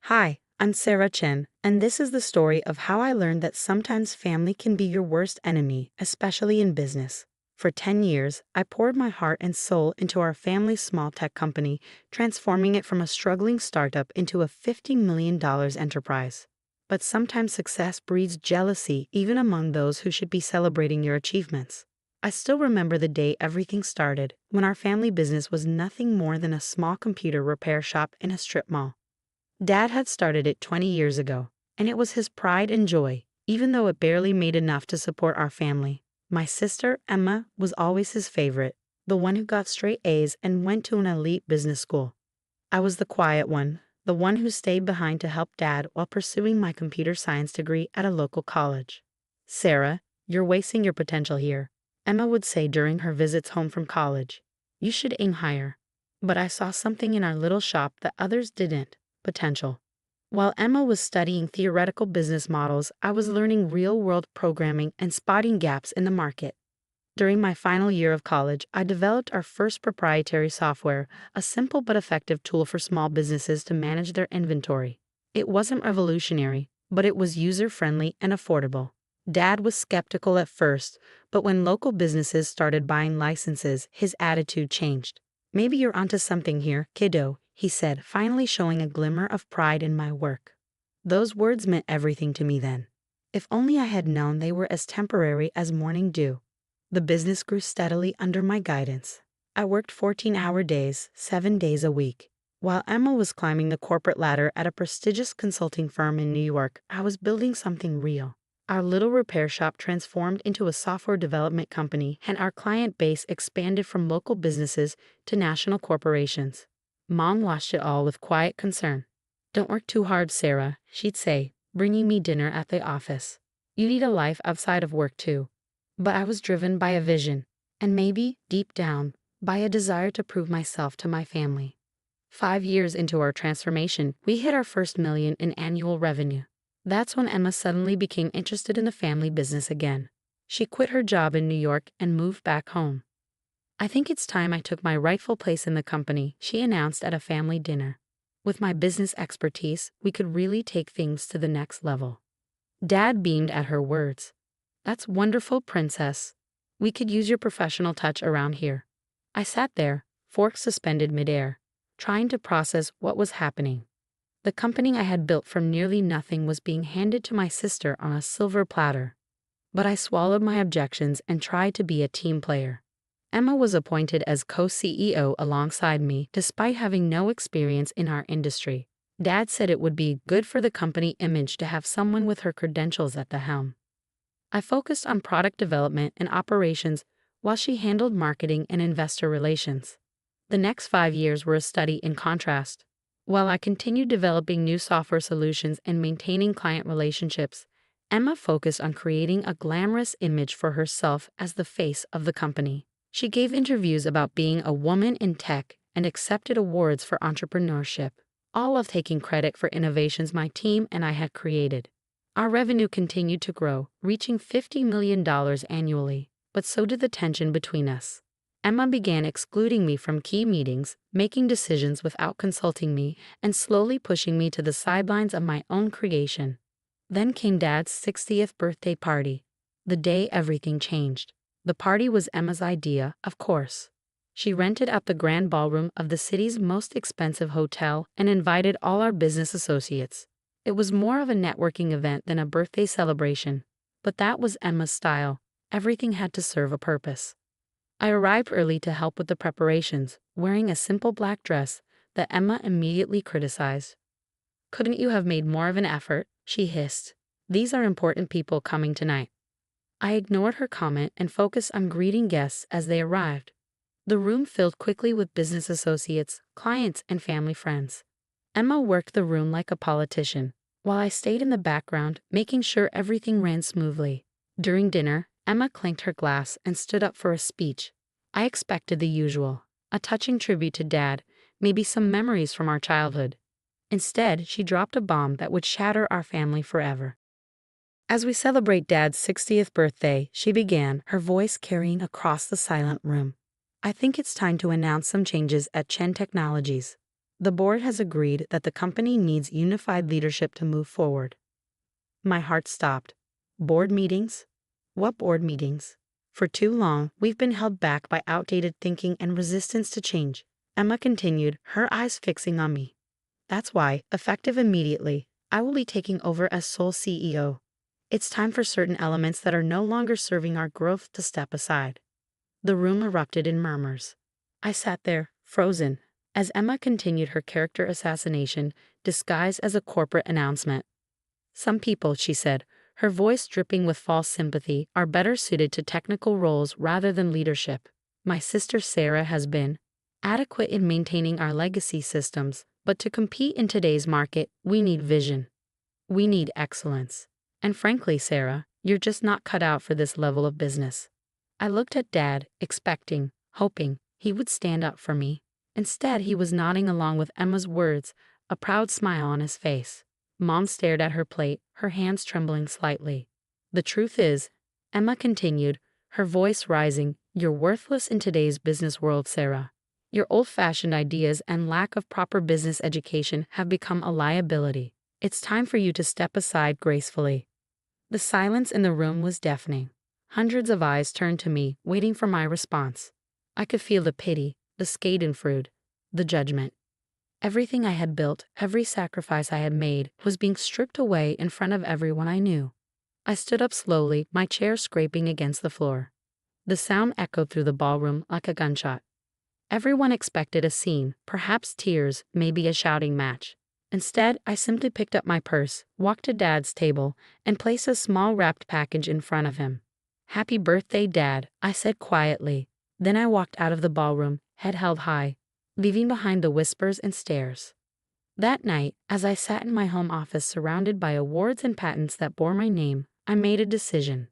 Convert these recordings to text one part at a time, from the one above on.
Hi, I'm Sarah Chen, and this is the story of how I learned that sometimes family can be your worst enemy, especially in business. For 10 years, I poured my heart and soul into our family's small tech company, transforming it from a struggling startup into a $50 million enterprise. But sometimes success breeds jealousy even among those who should be celebrating your achievements. I still remember the day everything started, when our family business was nothing more than a small computer repair shop in a strip mall. Dad had started it 20 years ago, and it was his pride and joy, even though it barely made enough to support our family. My sister, Emma, was always his favorite, the one who got straight A's and went to an elite business school. I was the quiet one, the one who stayed behind to help Dad while pursuing my computer science degree at a local college. "Sarah, you're wasting your potential here," Emma would say during her visits home from college. "You should aim higher." But I saw something in our little shop that others didn't: potential. While Emma was studying theoretical business models, I was learning real-world programming and spotting gaps in the market. During my final year of college, I developed our first proprietary software, a simple but effective tool for small businesses to manage their inventory. It wasn't revolutionary, but it was user-friendly and affordable. Dad was skeptical at first, but when local businesses started buying licenses, his attitude changed. "Maybe you're onto something here, kiddo," he said, finally showing a glimmer of pride in my work. Those words meant everything to me then. If only I had known they were as temporary as morning dew. The business grew steadily under my guidance. I worked 14-hour days, 7 days a week. While Emma was climbing the corporate ladder at a prestigious consulting firm in New York, I was building something real. Our little repair shop transformed into a software development company, and our client base expanded from local businesses to national corporations. Mom watched it all with quiet concern. "Don't work too hard, Sarah," she'd say, bringing me dinner at the office. "You need a life outside of work too." But I was driven by a vision, and maybe, deep down, by a desire to prove myself to my family. 5 years into our transformation, we hit our first million in annual revenue. That's when Emma suddenly became interested in the family business again. She quit her job in New York and moved back home. "I think it's time I took my rightful place in the company," she announced at a family dinner. With my business expertise, we could really take things to the next level. Dad beamed at her words. "That's wonderful, princess. We could use your professional touch around here." I sat there, fork suspended midair, trying to process what was happening. The company I had built from nearly nothing was being handed to my sister on a silver platter. But I swallowed my objections and tried to be a team player. Emma was appointed as co-CEO alongside me, despite having no experience in our industry. Dad said it would be good for the company image to have someone with her credentials at the helm. I focused on product development and operations while she handled marketing and investor relations. The next 5 years were a study in contrast. While I continued developing new software solutions and maintaining client relationships, Emma focused on creating a glamorous image for herself as the face of the company. She gave interviews about being a woman in tech and accepted awards for entrepreneurship, all of taking credit for innovations my team and I had created. Our revenue continued to grow, reaching $50 million annually, but so did the tension between us. Emma began excluding me from key meetings, making decisions without consulting me, and slowly pushing me to the sidelines of my own creation. Then came Dad's 60th birthday party. The day everything changed. The party was Emma's idea, of course. She rented out the grand ballroom of the city's most expensive hotel and invited all our business associates. It was more of a networking event than a birthday celebration, but that was Emma's style. Everything had to serve a purpose. I arrived early to help with the preparations, wearing a simple black dress that Emma immediately criticized. "Couldn't you have made more of an effort?" she hissed. "These are important people coming tonight." I ignored her comment and focused on greeting guests as they arrived. The room filled quickly with business associates, clients, and family friends. Emma worked the room like a politician, while I stayed in the background, making sure everything ran smoothly. During dinner, Emma clanked her glass and stood up for a speech. I expected the usual, a touching tribute to Dad, maybe some memories from our childhood. Instead, she dropped a bomb that would shatter our family forever. "As we celebrate Dad's 60th birthday," she began, her voice carrying across the silent room, "I think it's time to announce some changes at Chen Technologies. The board has agreed that the company needs unified leadership to move forward. My heart stopped. Board meetings? What board meetings? For too long, we've been held back by outdated thinking and resistance to change, Emma continued, her eyes fixing on me. That's why, effective immediately, I will be taking over as sole CEO. It's time for certain elements that are no longer serving our growth to step aside. The room erupted in murmurs. I sat there, frozen, as Emma continued her character assassination, disguised as a corporate announcement. Some people, she said, her voice dripping with false sympathy, are better suited to technical roles rather than leadership. My sister Sarah has been adequate in maintaining our legacy systems, but to compete in today's market, we need vision. We need excellence. And frankly, Sarah, you're just not cut out for this level of business. I looked at Dad, expecting, hoping, he would stand up for me. Instead, he was nodding along with Emma's words, a proud smile on his face. Mom stared at her plate, her hands trembling slightly. The truth is, Emma continued, her voice rising, you're worthless in today's business world, Sarah. Your old-fashioned ideas and lack of proper business education have become a liability. It's time for you to step aside gracefully. The silence in the room was deafening. Hundreds of eyes turned to me, waiting for my response. I could feel the pity, the schadenfreude, the judgment. Everything I had built, every sacrifice I had made, was being stripped away in front of everyone I knew. I stood up slowly, my chair scraping against the floor. The sound echoed through the ballroom like a gunshot. Everyone expected a scene, perhaps tears, maybe a shouting match. Instead, I simply picked up my purse, walked to Dad's table, and placed a small wrapped package in front of him. "Happy birthday, Dad," I said quietly. Then I walked out of the ballroom, head held high, leaving behind the whispers and stares. That night, as I sat in my home office surrounded by awards and patents that bore my name, I made a decision.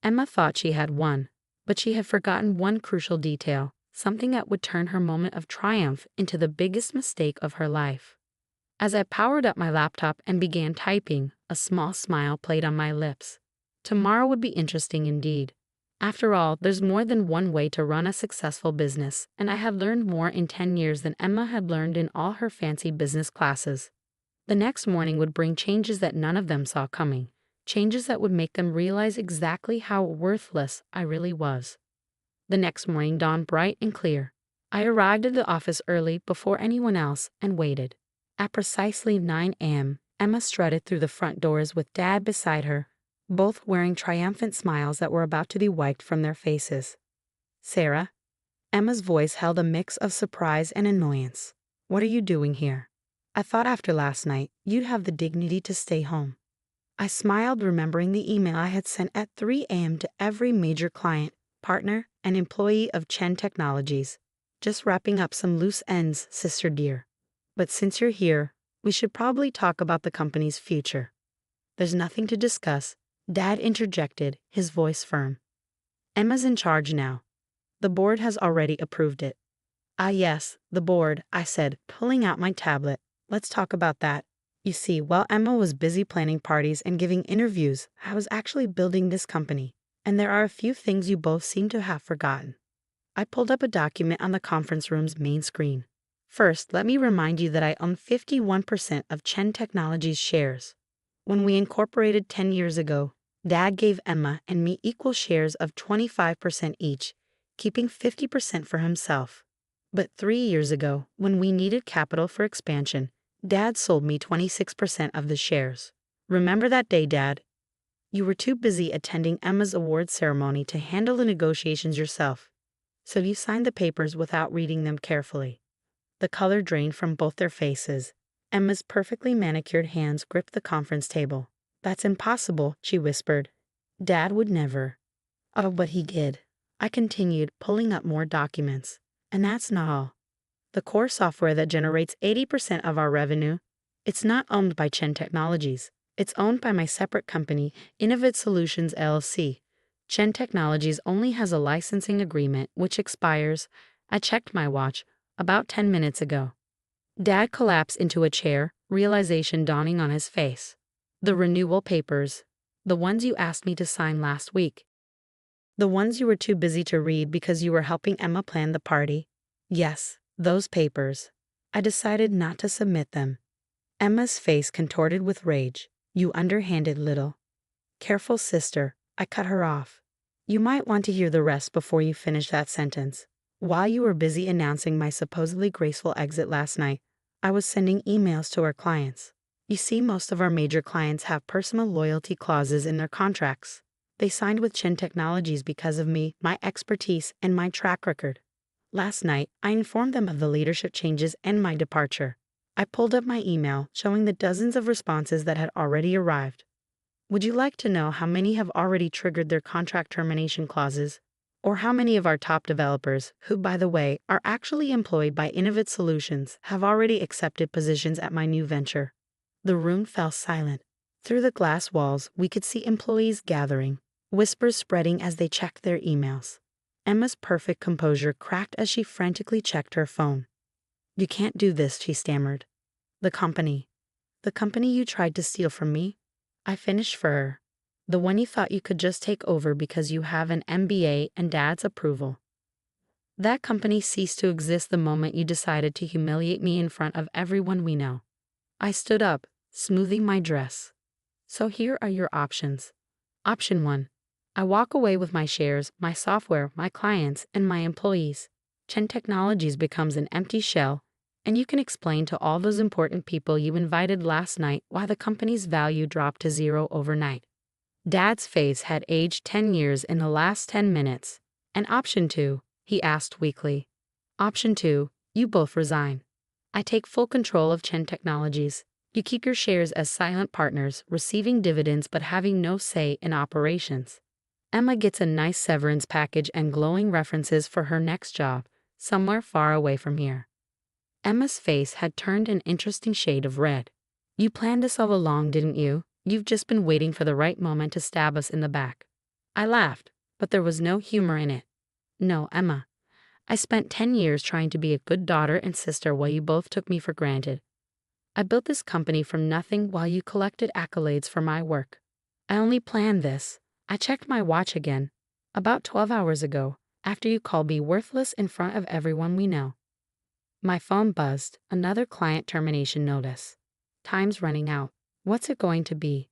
Emma thought she had won, but she had forgotten one crucial detail, something that would turn her moment of triumph into the biggest mistake of her life. As I powered up my laptop and began typing, a small smile played on my lips. Tomorrow would be interesting indeed. After all, there's more than one way to run a successful business, and I had learned more in 10 years than Emma had learned in all her fancy business classes. The next morning would bring changes that none of them saw coming, changes that would make them realize exactly how worthless I really was. The next morning dawned bright and clear. I arrived at the office early before anyone else and waited. At precisely 9 a.m., Emma strutted through the front doors with Dad beside her, both wearing triumphant smiles that were about to be wiped from their faces. "Sarah?" Emma's voice held a mix of surprise and annoyance. "What are you doing here? I thought after last night, you'd have the dignity to stay home." I smiled, remembering the email I had sent at 3 a.m. to every major client, partner, and employee of Chen Technologies. "Just wrapping up some loose ends, sister dear. But since you're here, we should probably talk about the company's future." "There's nothing to discuss," Dad interjected, his voice firm. "Emma's in charge now. The board has already approved it." "Ah yes, the board," I said, pulling out my tablet. "Let's talk about that. You see, while Emma was busy planning parties and giving interviews, I was actually building this company, and there are a few things you both seem to have forgotten." I pulled up a document on the conference room's main screen. "First, let me remind you that I own 51% of Chen Technologies shares. When we incorporated 10 years ago, Dad gave Emma and me equal shares of 25% each, keeping 50% for himself. But 3 years ago, when we needed capital for expansion, Dad sold me 26% of the shares. Remember that day, Dad? You were too busy attending Emma's award ceremony to handle the negotiations yourself, so you signed the papers without reading them carefully." The color drained from both their faces. Emma's perfectly manicured hands gripped the conference table. "That's impossible," she whispered. "Dad would never." "Oh, but he did," I continued, pulling up more documents. "And that's not all. The core software that generates 80% of our revenue, it's not owned by Chen Technologies. It's owned by my separate company, Innovative Solutions LLC. Chen Technologies only has a licensing agreement which expires, I checked my watch, about 10 minutes ago." Dad collapsed into a chair, realization dawning on his face. "The renewal papers. The ones you asked me to sign last week. The ones you were too busy to read because you were helping Emma plan the party. Yes, those papers." I decided not to submit them. Emma's face contorted with rage. You underhanded little. Careful, sister, I cut her off. You might want to hear the rest before you finish that sentence. While you were busy announcing my supposedly graceful exit last night, I was sending emails to our clients. You see, most of our major clients have personal loyalty clauses in their contracts. They signed with Chen Technologies because of me, my expertise, and my track record. Last night, I informed them of the leadership changes and my departure. I pulled up my email showing the dozens of responses that had already arrived. Would you like to know how many have already triggered their contract termination clauses? Or how many of our top developers, who by the way are actually employed by Innovative Solutions, have already accepted positions at my new venture? The room fell silent. Through the glass walls, we could see employees gathering, whispers spreading as they checked their emails. Emma's perfect composure cracked as she frantically checked her phone. You can't do this, she stammered. The company you tried to steal from me? I finished for her. The one you thought you could just take over because you have an MBA and Dad's approval. That company ceased to exist the moment you decided to humiliate me in front of everyone we know. I stood up, smoothing my dress. So here are your options. Option 1. I walk away with my shares, my software, my clients, and my employees. Chen Technologies becomes an empty shell, and you can explain to all those important people you invited last night why the company's value dropped to zero overnight. Dad's face had aged 10 years in the last 10 minutes. And option 2, he asked weakly. Option 2, you both resign. I take full control of Chen Technologies. You keep your shares as silent partners, receiving dividends but having no say in operations. Emma gets a nice severance package and glowing references for her next job, somewhere far away from here. Emma's face had turned an interesting shade of red. You planned this all along, didn't you? You've just been waiting for the right moment to stab us in the back. I laughed, but there was no humor in it. No, Emma. I spent 10 years trying to be a good daughter and sister while you both took me for granted. I built this company from nothing while you collected accolades for my work. I only planned this. I checked my watch again, about 12 hours ago, after you called me worthless in front of everyone we know. My phone buzzed, another client termination notice. Time's running out. What's it going to be?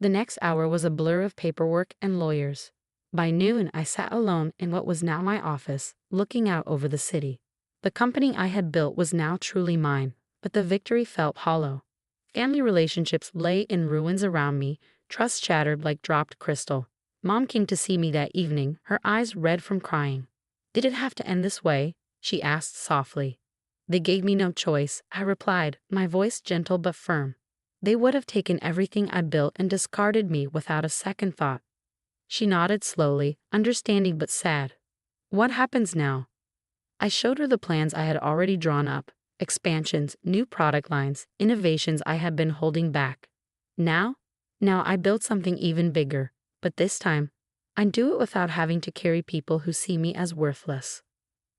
The next hour was a blur of paperwork and lawyers. By noon, I sat alone in what was now my office, looking out over the city. The company I had built was now truly mine, but the victory felt hollow. Family relationships lay in ruins around me, trust shattered like dropped crystal. Mom came to see me that evening, her eyes red from crying. Did it have to end this way? She asked softly. They gave me no choice, I replied, my voice gentle but firm. They would have taken everything I built and discarded me without a second thought. She nodded slowly, understanding but sad. What happens now? I showed her the plans I had already drawn up, expansions, new product lines, innovations I had been holding back. Now I built something even bigger, but this time, I'd do it without having to carry people who see me as worthless.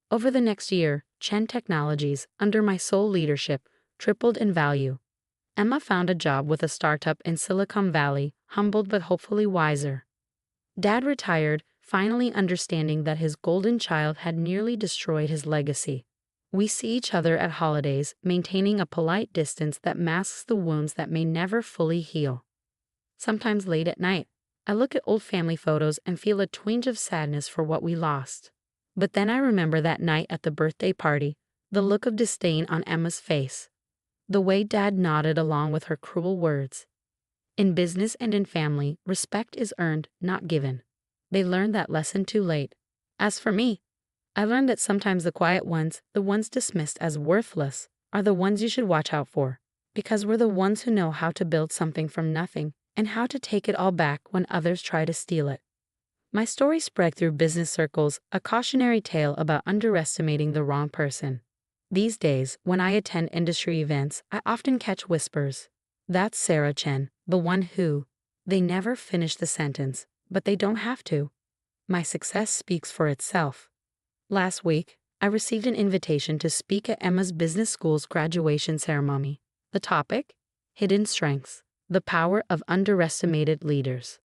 Over the next year, Chen Technologies, under my sole leadership, tripled in value. Emma found a job with a startup in Silicon Valley, humbled but hopefully wiser. Dad retired, finally understanding that his golden child had nearly destroyed his legacy. We see each other at holidays, maintaining a polite distance that masks the wounds that may never fully heal. Sometimes late at night, I look at old family photos and feel a twinge of sadness for what we lost. But then I remember that night at the birthday party, the look of disdain on Emma's face. The way Dad nodded along with her cruel words. In business and in family, respect is earned, not given. They learned that lesson too late. As for me, I learned that sometimes the quiet ones, the ones dismissed as worthless, are the ones you should watch out for, because we're the ones who know how to build something from nothing and how to take it all back when others try to steal it. My story spread through business circles, a cautionary tale about underestimating the wrong person. These days, when I attend industry events, I often catch whispers. That's Sarah Chen, the one who. They never finish the sentence, but they don't have to. My success speaks for itself. Last week, I received an invitation to speak at Emma's business school's graduation ceremony. The topic? Hidden Strengths, the Power of Underestimated Leaders.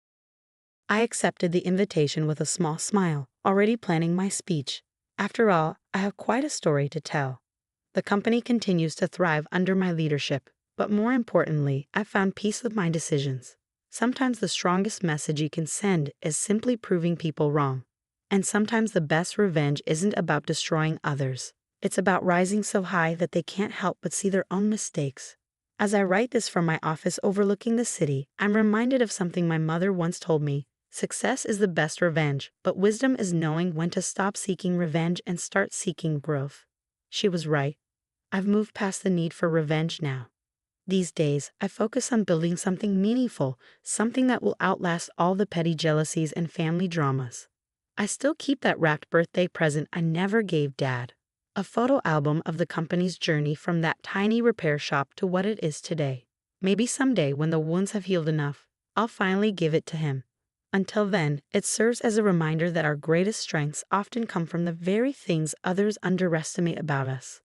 I accepted the invitation with a small smile, already planning my speech. After all, I have quite a story to tell. The company continues to thrive under my leadership, but more importantly, I found peace with my decisions. Sometimes the strongest message you can send is simply proving people wrong. And sometimes the best revenge isn't about destroying others. It's about rising so high that they can't help but see their own mistakes. As I write this from my office overlooking the city, I'm reminded of something my mother once told me. Success is the best revenge, but wisdom is knowing when to stop seeking revenge and start seeking growth. She was right. I've moved past the need for revenge now. These days, I focus on building something meaningful, something that will outlast all the petty jealousies and family dramas. I still keep that wrapped birthday present I never gave Dad. A photo album of the company's journey from that tiny repair shop to what it is today. Maybe someday, when the wounds have healed enough, I'll finally give it to him. Until then, it serves as a reminder that our greatest strengths often come from the very things others underestimate about us.